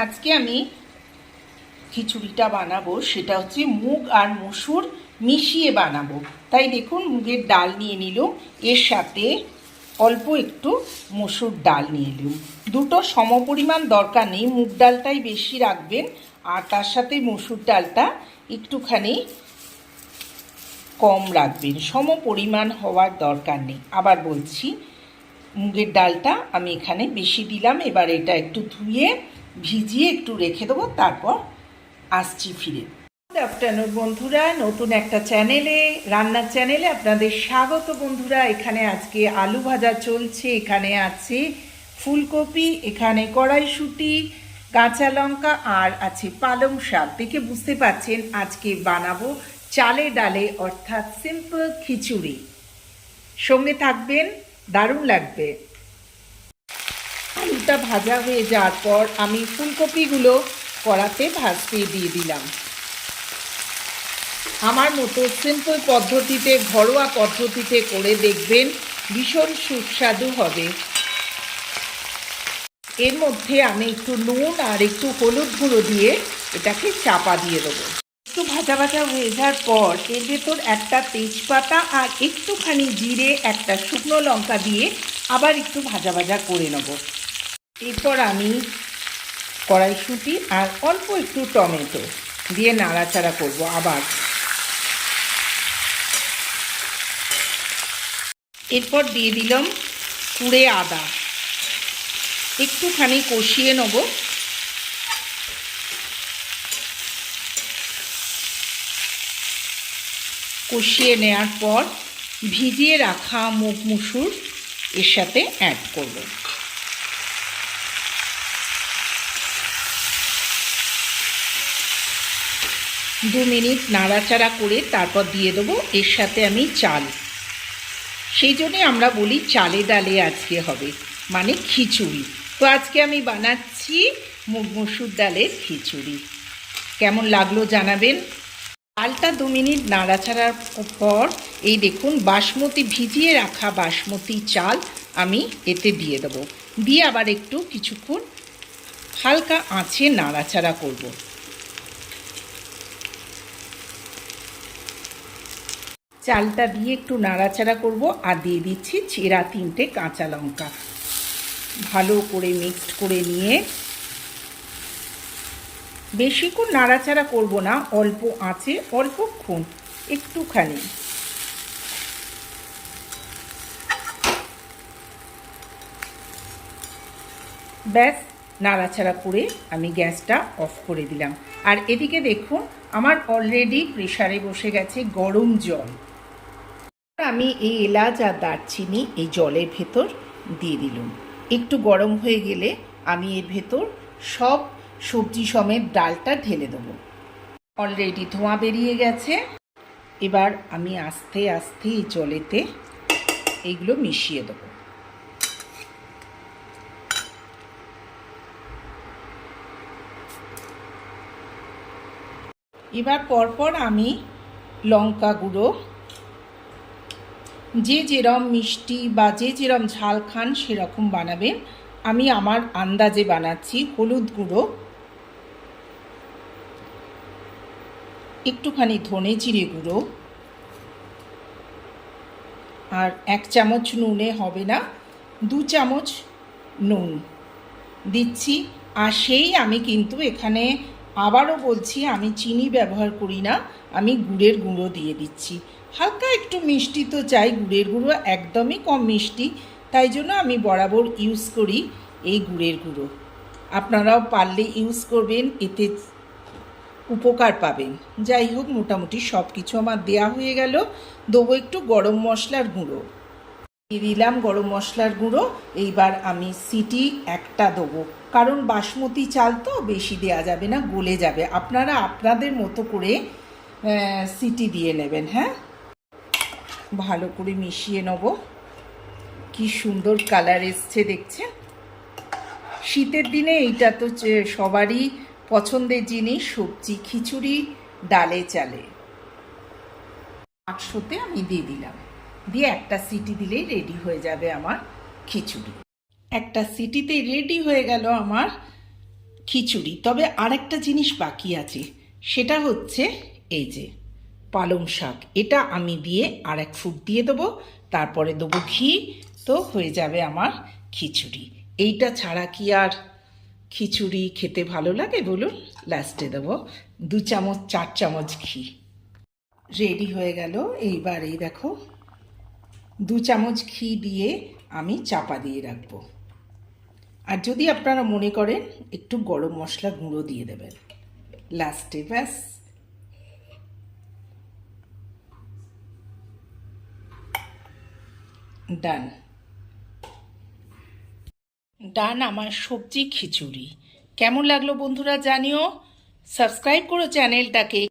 আজকে আমি খিচুড়িটা বানাবো, সেটা হচ্ছে মুগ আর মসুর মিশিয়ে বানাবো। তাই দেখুন, মুগের ডাল নিয়ে নিলাম, এর সাথে অল্প একটু মসুর ডাল নিয়ে নিলাম। দুটো সমপরিমাণ দরকার নেই, মুগ ডালটাই বেশি রাখবেন আর তার সাথে মসুর ডালটা একটুখানি কম রাখবেন, সমপরিমাণ হওয়ার দরকার নেই। আবার বলছি, মুগের ডালটা আমি এখানে বেশি দিলাম। এবার এটা একটু ধুয়ে ভিজিয়ে একটু রেখে দেবো, তারপর আসছি ফিরে। গুড আফটারনুন বন্ধুরা, নতুন একটা চ্যানেলে, রান্নার চ্যানেলে আপনাদের স্বাগত বন্ধুরা। এখানে আজকে আলু ভাজা চলছে, এখানে আছে ফুলকপি, এখানে কড়াইশুঁটি, কাঁচা লঙ্কা আর আছে পালং শাক। দেখে বুঝতে পারছেন আজকে বানাবো চালে ডালে অর্থাৎ সিম্পল খিচুড়ি। সঙ্গে থাকবেন, দারুণ লাগবে। আলুটা ভাজা হয়ে যাওয়ার পর আমি ফুলকপিগুলো কড়াতে ভাজতে দিয়ে দিলাম। আমার মতো সিম্পল পদ্ধতিতে, ঘরোয়া পদ্ধতিতে করে দেখবেন, ভীষণ সুস্বাদু হবে। এর মধ্যে আমি একটু নুন আর একটু হলুদ গুঁড়ো দিয়ে এটাকে চাপা দিয়ে দেবো। একটু ভাজা ভাজা হয়ে যাওয়ার পর এর ভেতর একটা তেজপাতা আর একটুখানি জিরে, একটা শুকনো লঙ্কা দিয়ে আবার একটু ভাজা ভাজা করে নেব। এরপর আমি কড়াইশুঁটি আর অল্প একটু টমেটো দিয়ে নাড়াচাড়া করব। আবার এরপর দিয়ে দিলাম কুড়ে আদা, একটুখানি কষিয়ে নেব। কষিয়ে নেওয়ার পর ভিজিয়ে রাখা মুগ মসুর এর সাথে অ্যাড করব। দু মিনিট নাড়াচাড়া করে তারপর দিয়ে দেবো এর সাথে আমি চাল। সেই জন্যে আমরা বলি চালে ডালে আজকে হবে, মানে খিচুড়ি। তো আজকে আমি বানাচ্ছি মুগ মসুর ডালের খিচুড়ি। কেমন লাগলো জানাবেন। ডালটা 2 মিনিট নাড়াচাড়ার পর এই দেখুন বাসমতি, ভিজিয়ে রাখা বাসমতি চাল আমি এতে দিয়ে দেবো। দিয়ে আবার একটু কিছুক্ষণ হালকা আঁচে নাড়াচাড়া করব। চালটা দিয়ে একটু নাড়াচাড়া করব আর দিয়ে দিচ্ছি চেরা 3টে কাঁচা লঙ্কা। ভালো করে মিক্সড করে নিয়ে বেশিক্ষণ নাড়াচাড়া করব না, অল্প আঁচে অল্পক্ষণ একটুখানি। ব্যাস, নাড়াচাড়া করে আমি গ্যাসটা অফ করে দিলাম। আর এদিকে দেখুন আমার অলরেডি প্রেসারে বসে গেছে গরম জল। আমি এই এলাচ আর দারচিনি এই জলের ভেতর দিয়ে দিলাম। একটু গরম হয়ে গেলে আমি এর ভেতর সব সবজি সমেত ডালটা ঢেলে দেবো। অলরেডি ধোঁয়া বেরিয়ে গেছে। এবার আমি আস্তে আস্তে এই জলেতে এইগুলো মিশিয়ে দেবো। এবার পরপর আমি লঙ্কা গুঁড়ো, যে যেরম মিষ্টি বা যে যেরম ঝাল খান সেরকম বানাবেন, আমি আমার আন্দাজে বানাচ্ছি। হলুদ গুঁড়ো, একটুখানি ধনে জিরে গুঁড়ো, আর 1 চামচ নুনে হবে না, 2 চামচ নুন দিচ্ছি। আর সেই আমি কিন্তু এখানে আবারও বলছি, আমি চিনি ব্যবহার করি না, আমি গুড়ের গুঁড়ো দিয়ে দিচ্ছি। হালকা একটু মিষ্টি তো চাই, গুড়ের গুঁড়ো একদমই কম মিষ্টি, তাই জন্য আমি বরাবর ইউজ করি এই গুড়ের গুঁড়ো। আপনারাও পারলে ইউজ করবেন, এতে উপকার পাবেন। যাই হোক, মোটামুটি সব কিছু আমার দেয়া হয়ে গেল। দেবো একটু গরম মশলার গুঁড়ো, দিয়ে দিলাম গরম মশলার গুঁড়ো। এইবার আমি সিটি একটা দেবো, কারণ বাসমতি চাল তো বেশি দেয়া যাবে না, গলে যাবে। আপনারা আপনাদের মতো করে সিটি দিয়ে নেবেন। হ্যাঁ, ভালো করে মিশিয়ে নেব। কি সুন্দর কালার এসছে দেখছেন। শীতের দিনে এইটা তো সবারই পছন্দের জিনিস, সবজি খিচুড়ি ডালে চালে। 800-তে আমি দিয়ে দিলাম, দিয়ে একটা সিটি দিলেই রেডি হয়ে যাবে আমার খিচুড়ি। একটা সিটিতে রেডি হয়ে গেল আমার খিচুড়ি। তবে আরেকটা জিনিস বাকি আছে, সেটা হচ্ছে এই যে পালং শাক। এটা আমি দিয়ে আর এক ফুট দিয়ে দেবো, তারপরে দেবো ঘি, তো হয়ে যাবে আমার খিচুড়ি। এইটা ছাড়া কি আর খিচুড়ি খেতে ভালো লাগে বলুন? লাস্টে দেবো 2 চামচ 4 চামচ ঘি। রেডি হয়ে গেল। এইবার এই দেখো 2 চামচ ঘি দিয়ে আমি চাপা দিয়ে রাখবো। আর যদি আপনারা মনে করেন একটু গরম মশলা গুঁড়ো দিয়ে দেবেন লাস্টে, ব্যাস। ডান ডান আমার সবজি খিচুড়ি। কেমন লাগলো বন্ধুরা জানিও। সাবস্ক্রাইব করো চ্যানেলটাকে।